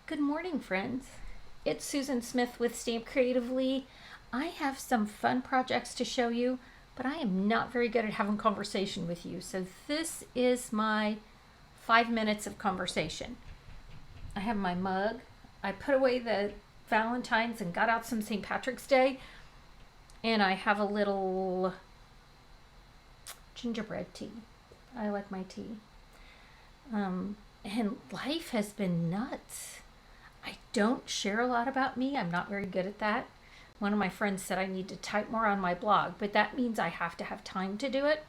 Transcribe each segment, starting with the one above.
Good morning, friends. It's Susan Smith with Stamp Creatively. I have some fun projects to show you, but I am not very good at having conversation with you. So this is my 5 minutes of conversation. I have my mug. I put away the Valentine's and got out some St. Patrick's Day. And I have a little gingerbread tea. I like my tea. And life has been nuts. I don't share a lot about me. I'm not very good at that. One of my friends said I need to type more on my blog, but that means I have to have time to do it.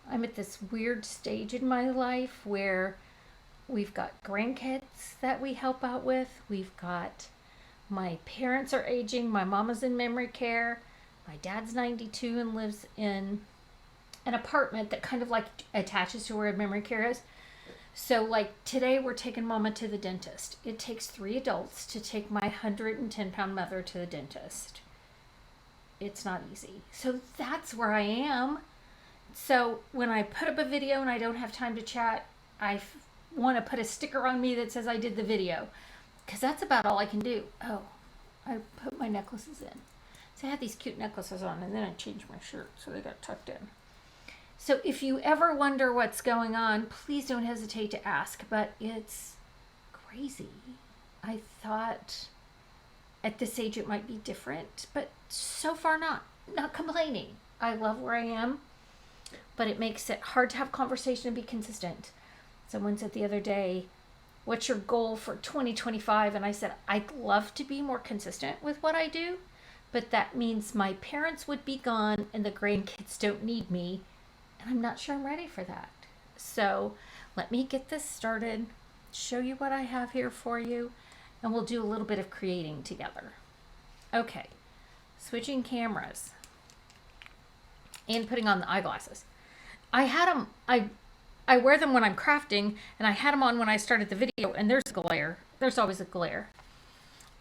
I'm at this weird stage in my life where we've got grandkids that we help out with. We've got my parents are aging. My mama's in memory care. My dad's 92 and lives in an apartment that kind of like attaches to where memory care is. So like today we're taking mama to the dentist. It takes 3 adults to take my 110-pound mother to the dentist. It's not easy. So that's where I am. So when I put up a video and I don't have time to chat, I want to put a sticker on me that says I did the video. Because that's about all I can do. Oh, I put my necklaces in. So I had these cute necklaces on and then I changed my shirt so they got tucked in. So if you ever wonder what's going on, please don't hesitate to ask, but it's crazy. I thought at this age it might be different, but so far not complaining. I love where I am, but it makes it hard to have conversation and be consistent. Someone said the other day, what's your goal for 2025? And I said, I'd love to be more consistent with what I do, but that means my parents would be gone and the grandkids don't need me. I'm not sure I'm ready for that. So let me get this started, show you what I have here for you, and we'll do a little bit of creating together. Okay, switching cameras and putting on the eyeglasses. I had them, I wear them when I'm crafting, and I had them on when I started the video, and there's a glare. There's always a glare.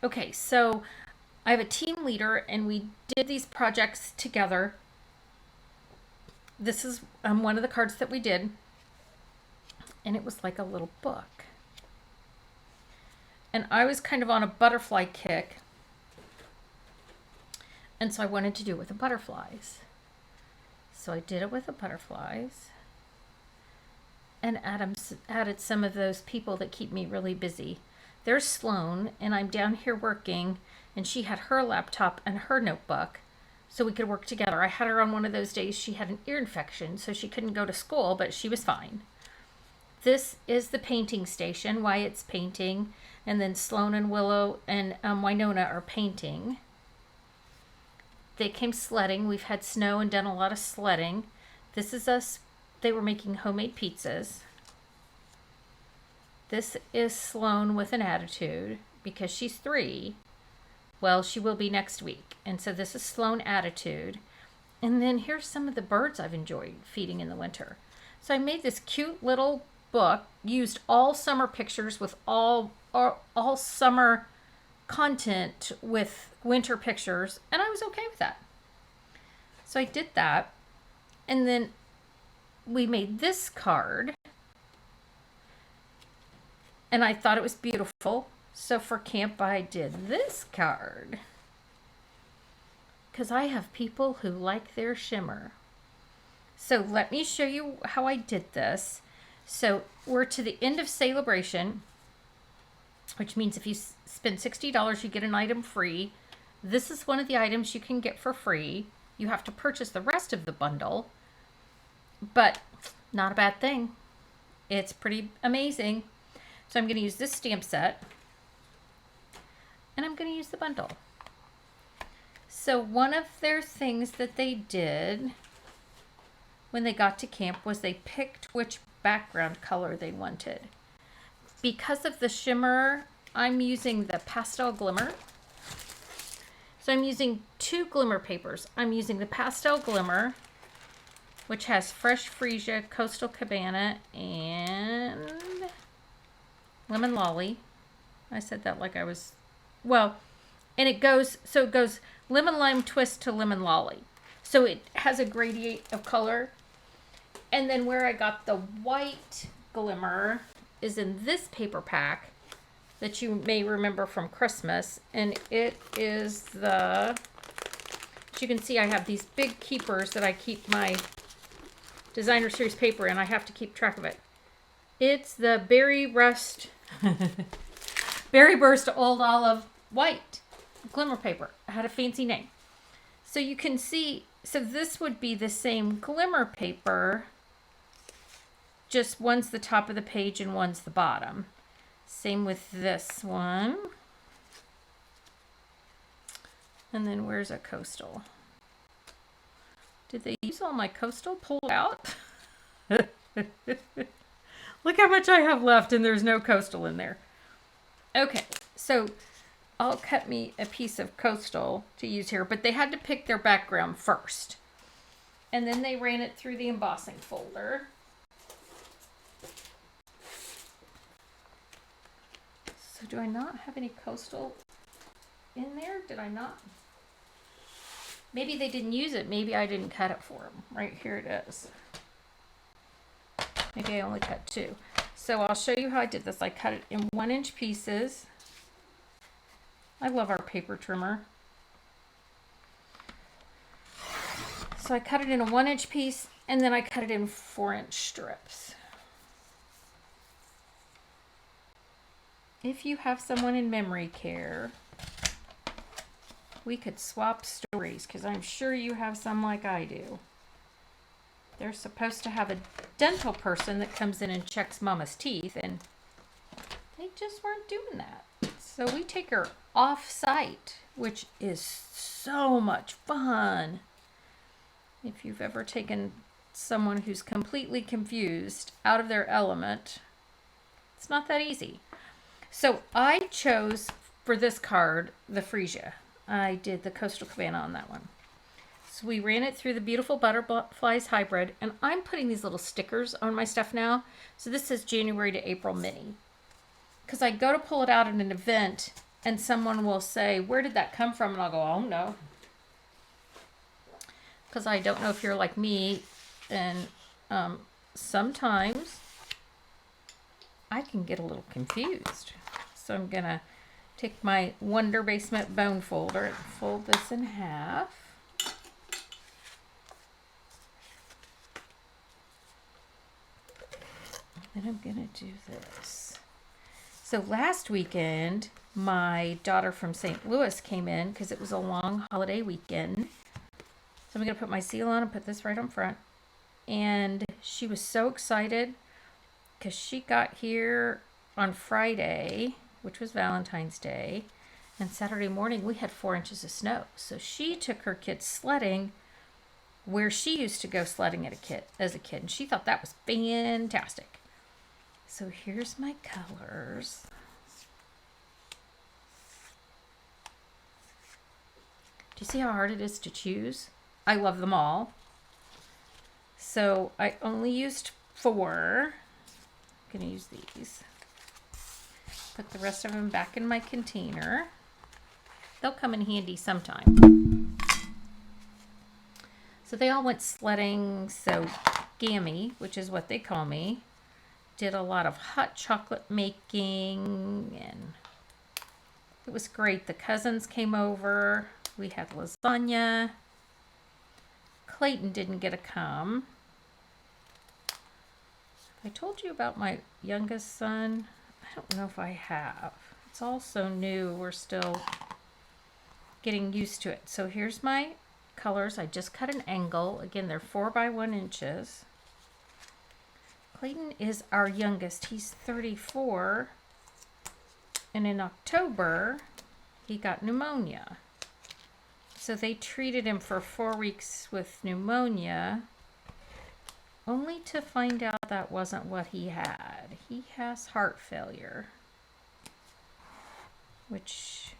Okay, so I have a team leader, and we did these projects together. This is one of the cards that we did, and it was like a little book. And I was kind of on a butterfly kick, and so I wanted to do it with the butterflies. So I did it with the butterflies and added some of those people that keep me really busy. There's Sloan, and I'm down here working, and she had her laptop and her notebook. So we could work together. I had her on one of those days. She had an ear infection, so she couldn't go to school, but she was fine. This is the painting station, Wyatt's painting, and then Sloan and Willow and Winona are painting. They came sledding. We've had snow and done a lot of sledding. This is us. They were making homemade pizzas. This is Sloan with an attitude because she's 3. Well, she will be next week. And so this is Sloan Attitude. And then here's some of the birds I've enjoyed feeding in the winter. So I made this cute little book, used all summer pictures with all summer content with winter pictures, and I was okay with that. So I did that. And then we made this card. And I thought it was beautiful. So for camp, I did this card because I have people who like their shimmer. So let me show you how I did this. So we're to the end of sale-a-bration, which means if you spend $60, you get an item free. This is one of the items you can get for free. You have to purchase the rest of the bundle, but not a bad thing. It's pretty amazing. So I'm going to use this stamp set. And I'm going to use the bundle. So one of their things that they did when they got to camp was they picked which background color they wanted. Because of the shimmer, I'm using the pastel glimmer. So I'm using 2 glimmer papers. I'm using the pastel glimmer, which has Fresh Freesia, Coastal Cabana, and Lemon Lolly. I said that like I was... Well, and it goes lemon lime twist to lemon lolly. So it has a gradient of color. And then where I got the white glimmer is in this paper pack. that you may remember from Christmas. And it is the, as you can see, I have these big keepers that I keep my designer series paper in. I have to keep track of it. It's the Berry Burst Old Olive White glimmer paper. It had a fancy name. So you can see, so this would be the same glimmer paper, just one's the top of the page and one's the bottom. Same with this one. And then where's a coastal? Did they use all my coastal pulled out? Look how much I have left and there's no coastal in there. Okay, so I'll cut me a piece of coastal to use here, but they had to pick their background first. And then they ran it through the embossing folder. So do I not have any coastal in there? Did I not? Maybe they didn't use it. Maybe I didn't cut it for them. Right here it is. Maybe I only cut 2. So I'll show you how I did this. I cut it in 1-inch pieces. I love our paper trimmer. So I cut it in a 1-inch piece and then I cut it in 4-inch strips. If you have someone in memory care, we could swap stories because I'm sure you have some like I do. They're supposed to have a dental person that comes in and checks Mama's teeth, and they just weren't doing that. So we take her off site, which is so much fun. If you've ever taken someone who's completely confused out of their element, it's not that easy. So I chose for this card the Freesia. I did the Coastal Cabana on that one. So we ran it through the Beautiful Butterflies Hybrid, and I'm putting these little stickers on my stuff now. So this is January to April Mini. Because I go to pull it out at an event, and someone will say, where did that come from? And I'll go, oh no. Because I don't know if you're like me, and sometimes I can get a little confused. So I'm going to take my Wonder Basement bone folder and fold this in half. Then I'm going to do this. So last weekend, my daughter from St. Louis came in because it was a long holiday weekend. So I'm going to put my seal on and put this right on front. And she was so excited because she got here on Friday, which was Valentine's Day. And Saturday morning, we had 4 inches of snow. So she took her kids sledding where she used to go sledding as a kid. And she thought that was fantastic. So here's my colors. Do you see how hard it is to choose? I love them all. So I only used 4. I'm going to use these. Put the rest of them back in my container. They'll come in handy sometime. So they all went sledding. So Gammy, which is what they call me, did a lot of hot chocolate making, and it was great. The cousins came over. We had lasagna. Clayton didn't get to come. I told you about my youngest son. I don't know if I have. It's all so new. We're still getting used to it. So here's my colors. I just cut an angle. Again, they're 4 by 1 inches. Clayton is our youngest. He's 34. And in October, he got pneumonia. So they treated him for 4 weeks with pneumonia, only to find out that wasn't what he had. He has heart failure, which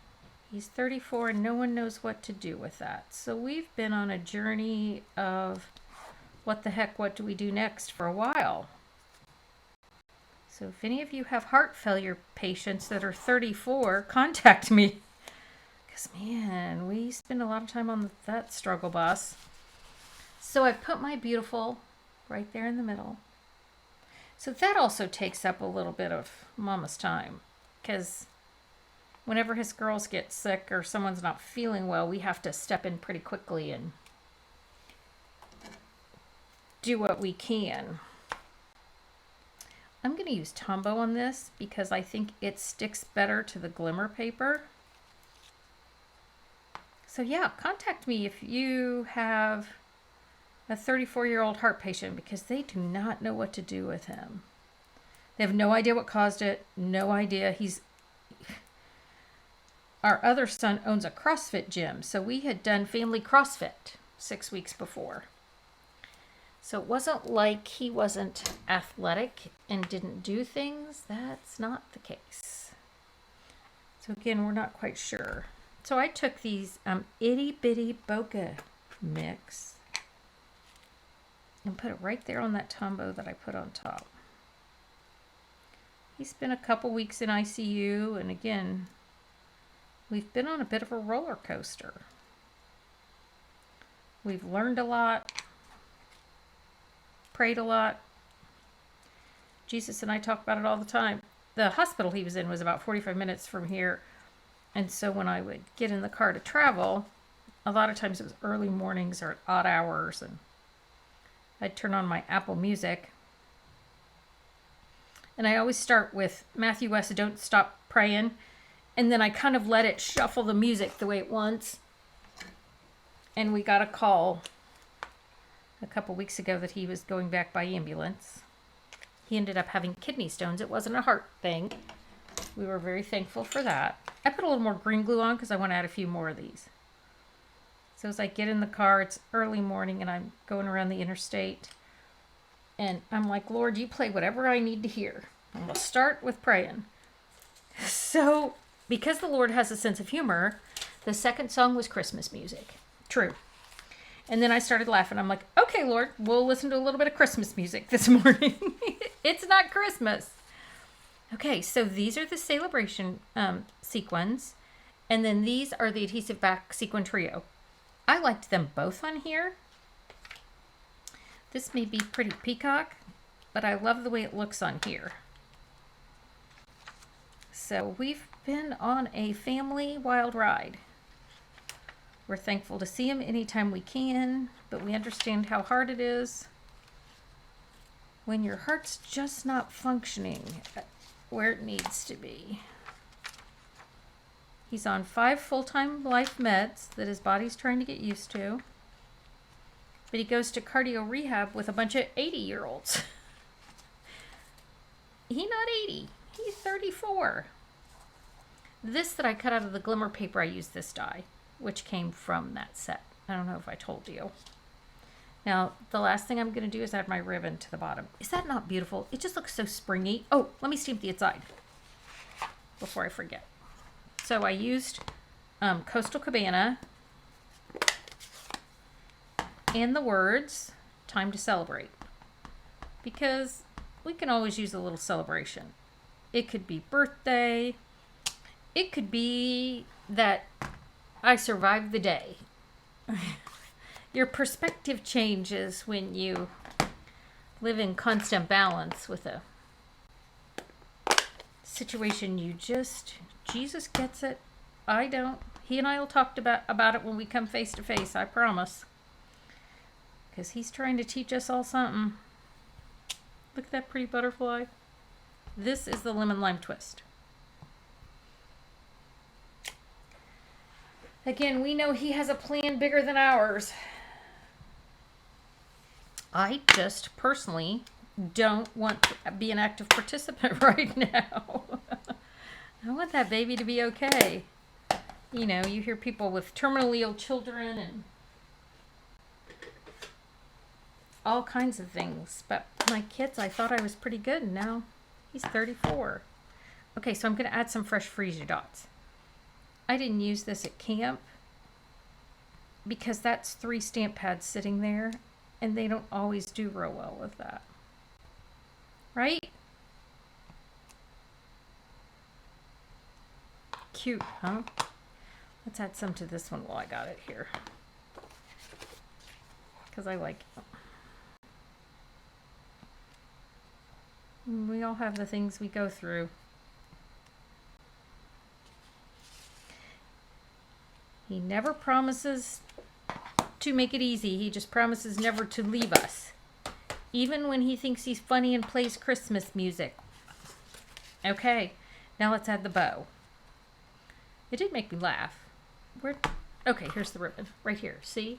he's 34 and no one knows what to do with that. So we've been on a journey of what the heck, what do we do next for a while. So if any of you have heart failure patients that are 34, contact me. Because, man, we spend a lot of time on that struggle bus. So I put my beautiful right there in the middle. So that also takes up a little bit of Mama's time. Because whenever his girls get sick or someone's not feeling well, we have to step in pretty quickly and do what we can. I'm going to use Tombow on this because I think it sticks better to the glimmer paper. So yeah, contact me if you have a 34-year-old heart patient, because they do not know what to do with him. They have no idea what caused it. No idea. Our other son owns a CrossFit gym, so we had done family CrossFit 6 weeks before. So it wasn't like he wasn't athletic and didn't do things. That's not the case. So again, we're not quite sure. So I took these itty bitty bokeh mix and put it right there on that Tombow that I put on top. He's been a couple weeks in ICU, and again, we've been on a bit of a roller coaster. We've learned a lot, prayed a lot. Jesus and I talk about it all the time. The hospital he was in was about 45 minutes from here, and so when I would get in the car to travel, a lot of times it was early mornings or at odd hours, and I'd turn on my Apple Music. And I always start with Matthew West, Don't Stop Praying. And then I kind of let it shuffle the music the way it wants. And we got a call a couple weeks ago that he was going back by ambulance. He ended up having kidney stones. It wasn't a heart thing. We were very thankful for that. I put a little more green glue on because I want to add a few more of these. So as I get in the car, it's early morning and I'm going around the interstate. And I'm like, Lord, you play whatever I need to hear. And we'll start with praying. So, because the Lord has a sense of humor, the second song was Christmas music. True. And then I started laughing. I'm like, okay, Lord, we'll listen to a little bit of Christmas music this morning. It's not Christmas. Okay, so these are the sale-a-bration sequins. And then these are the adhesive back sequin trio. I liked them both on here. This may be pretty peacock, but I love the way it looks on here. So we've been on a family wild ride. We're thankful to see him anytime we can, but we understand how hard it is when your heart's just not functioning where it needs to be. He's on 5 full-time life meds that his body's trying to get used to. But he goes to cardio rehab with a bunch of 80-year-olds. He's not 80. He's 34. This that I cut out of the glimmer paper, I used this die, which came from that set. I don't know if I told you. Now, the last thing I'm going to do is add my ribbon to the bottom. Is that not beautiful? It just looks so springy. Oh, let me stamp the inside before I forget. So I used Coastal Cabana and the words, Time to Celebrate. Because we can always use a little celebration. It could be birthday. It could be that I survived the day. Your perspective changes when you live in constant balance with a situation Jesus gets it. I don't. He and I will talk about it when we come face to face, I promise. Because he's trying to teach us all something. Look at that pretty butterfly. This is the lemon lime twist. Again, we know he has a plan bigger than ours. I just personally don't want to be an active participant right now. I want that baby to be okay. You know, you hear people with terminally ill children and all kinds of things. But my kids, I thought I was pretty good, and now he's 34. Okay, so I'm going to add some fresh freesia dots. I didn't use this at camp because that's 3 stamp pads sitting there, and they don't always do real well with that. Right? Cute, huh? Let's add some to this one while I got it here. Because I like it. We all have the things we go through. He never promises to make it easy. He just promises never to leave us. Even when he thinks he's funny and plays Christmas music. Okay, now let's add the bow. It did make me laugh. Okay, here's the ribbon. Right here, see?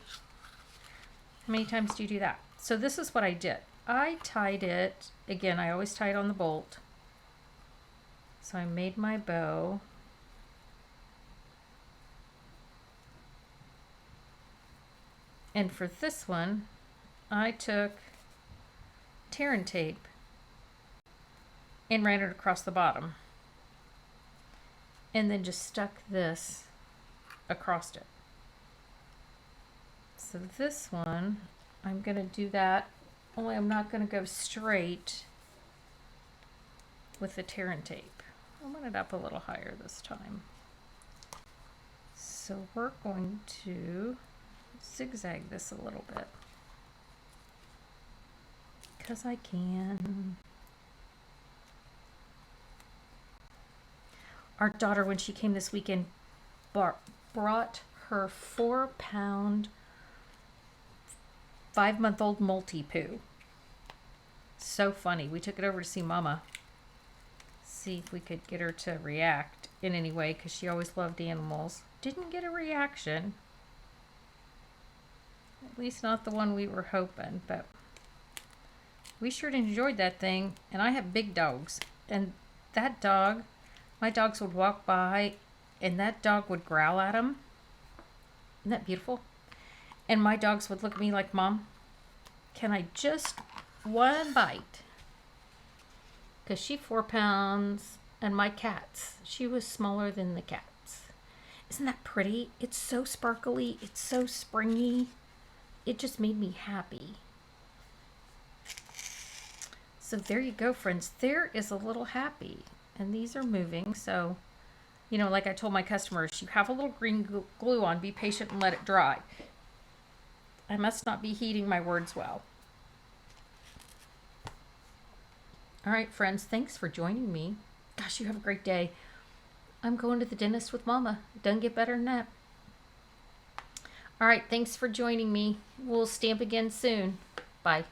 How many times do you do that? So this is what I did. I tied it, again, I always tie it on the bolt. So I made my bow. And for this one, I took tear and tape and ran it across the bottom. And then just stuck this across it. So this one, I'm going to do that, only I'm not going to go straight with the tear and tape. I want it up a little higher this time. So we're going to zigzag this a little bit. Because I can. Our daughter, when she came this weekend, brought her 4-pound, 5-month-old Multi-Poo. So funny. We took it over to see Mama. See if we could get her to react in any way, because she always loved animals. Didn't get a reaction. At least not the one we were hoping, but we sure enjoyed that thing. And I have big dogs, and that dog, my dogs would walk by and that dog would growl at them. Isn't that beautiful? And my dogs would look at me like, Mom, can I just one bite? Because she's 4 pounds, and my cats, she was smaller than the cats. Isn't that pretty? It's so sparkly. It's so springy. It just made me happy. So there you go, friends. There is a little happy. And these are moving. So, you know, like I told my customers, you have a little green glue on. Be patient and let it dry. I must not be heeding my words well. All right, friends. Thanks for joining me. Gosh, you have a great day. I'm going to the dentist with Mama. Doesn't get better than that. All right, thanks for joining me. We'll stamp again soon. Bye.